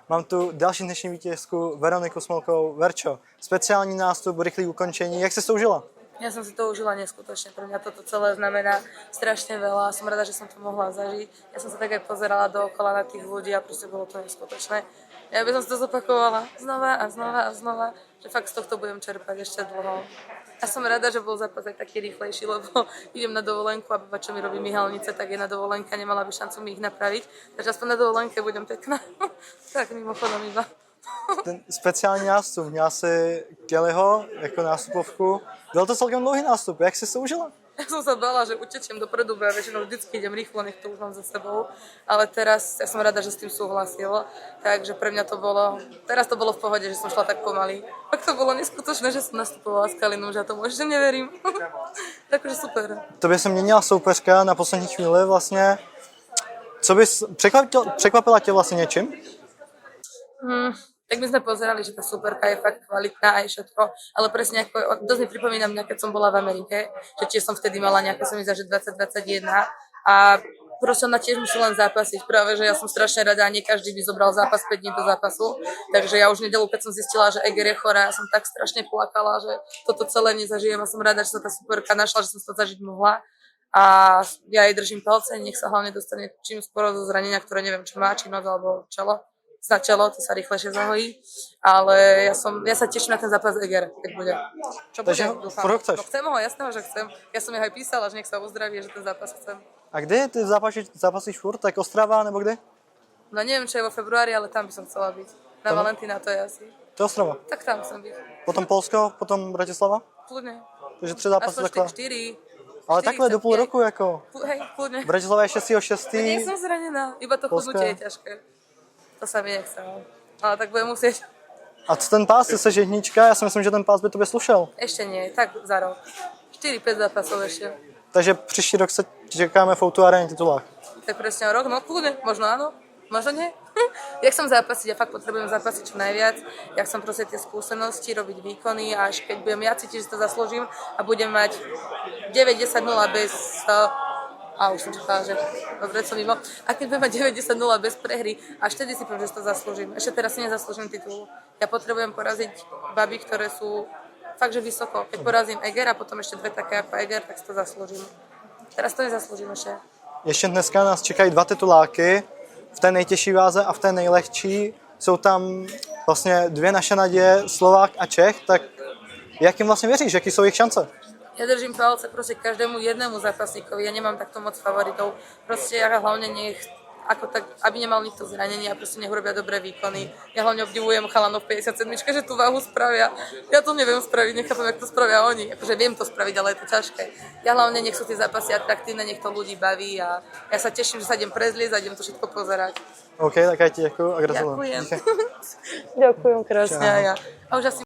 Mám tu další dnešní vítězku Veroniku Smolkovou. Verčo, speciální nástup, rychlý ukončení. Jak jsi to užila? Ja som si to užila neskutočne. Pre mňa toto celé znamená strašne veľa. Som rada, že som to mohla zažiť. Ja som sa tak aj pozerala dookola na tých ľudí a proste bolo to neskutočné. Ja by som si to zopakovala znova a znova a znova, že fakt z tohto budem čerpať ešte dlho. Ja som rada, že bol zápas aj taký rýchlejší, lebo idem na dovolenku a baba, čo mi robí Mihalnice, tak je na dovolenke a nemala by šancu mi ich napraviť. Takže aspoň na dovolenke budem pekná. Tak mimochodom iba. Ten speciální nástup, měla jsi Kellyho jako nástupovku. Byl to celkem dlouhý nástup, jak jsi to užila? Ja som sa bála, že utečiem dopredu, bo ja väčšinou vždycky idem rýchlo, nech to už mám za sebou. Ale teraz ja som rada, že s tým súhlasil. Takže pre mňa to bolo, teraz to bolo v pohode, že som šla tak pomaly. Tak to bolo neskutočné, že som nastupovala s Kalinou, že ja tomu ešte neverím. Takže super. Tobě se měnila soupeřka na poslední chvíli vlastně. Co bys, překvapila tě vlastně něčím? Tak my sme pozerali, že tá superka je fakt kvalitná aj všetko, ale presne ako, dosť mi pripomína mňa, keď som bola v Amerike, že tiež som vtedy mala nejaké, som že 2021 a proste ona tiež musí len zápasiť, práve že ja som strašne rada a nie každý by zobral zápas 5 dní do zápasu, takže ja už nedeľu, keď som zistila, že Eger je chorá, ja som tak strašne plakala, že toto celé nezažijem a som rada, že sa tá superka našla, že som to zažiť mohla a ja jej držím palce, nech sa hlavne dostane čím skoro zo zranenia, ktoré neviem, čo má, či noc alebo čelo. Na čelo, to sa rýchlejšie zahojí, ale ja sa teším na ten zápas Eger, keď bude. Čo bude, dúfam. No chcem ho, jasného, že chcem. Ja som jej aj písala, že nech sa uzdraví, že ten zápas chcem. A kde ty zápasíš furt? Tak Ostrava nebo kde? No neviem, čo je vo februári, ale tam by som chcela byť. Na Valentína to je asi. To je Ostrava? Tak tam chcem byť. Potom Polsko, potom Bratislava? Kľudne. Takže 3 zápasy takhle. 4. Ale takhle do půl roku jako. Hej, kľudne. Bratislava je 6.6. Nie som zranená, iba to chodnutie je ťažké. To sa mi nechcelo. Ale tak budem musieť. A co ten pás? Ty jsi jednička, já si myslím, že ten pás by tobě slušel. Ešte nie, tak za rok. 4-5 zápasov ešte. Takže příští rok se čekáme v Outu Aréně titulách. Tak presne o rok, no kľudne, možno áno, možno nie. Jak som zápasiť, ja fakt potrebujem zápasiť čo najviac, jak som proste tie skúsenosti, robiť výkony a až keď budem ja cítiť, že to zaslúžim a budem mať 9-10-0 bez... A už som čakala, že dobre som mimo. A keď budem mať 9-10-0 bez prehry, až vtedy si poviem, že to zaslúžim. Ešte teraz si nezaslúžim titul. Ja potrebujem poraziť baby, ktoré sú fakt, že vysoko. Keď porazím Eger a potom ešte dve také ako Eger, tak si to zaslúžim. Teraz to nezaslúžim ešte. Ještě dneska nás čekají 2 tituláky, v té nejtěžší váze a v té nejlehčí. Jsou tam vlastně 2 naše naděje, Slovák a Čech, tak jak jim vlastně věříš, jaký jsou jejich šance? Ja držím palce proste každému jednému zápasníkovi, ja nemám takto moc favoritov. Proste ja hlavne nech, ako tak, aby nemal nikto zranenie a proste nech urobia dobré výkony. Ja hlavne obdivujem chalanov 57, že tú váhu spravia. Ja to neviem spraviť, nechápem, jak to spravia oni. Akože viem to spraviť, ale je to ťažké. Ja hlavne nech sú tie zápasy atraktívne, nech to ľudí baví a ja sa teším, že sa idem prezliecť a idem to všetko pozerať. OK, tak aj ti ďakujem a gratulujem. Ďakujem. Ďakujem krásne a ja. A už asi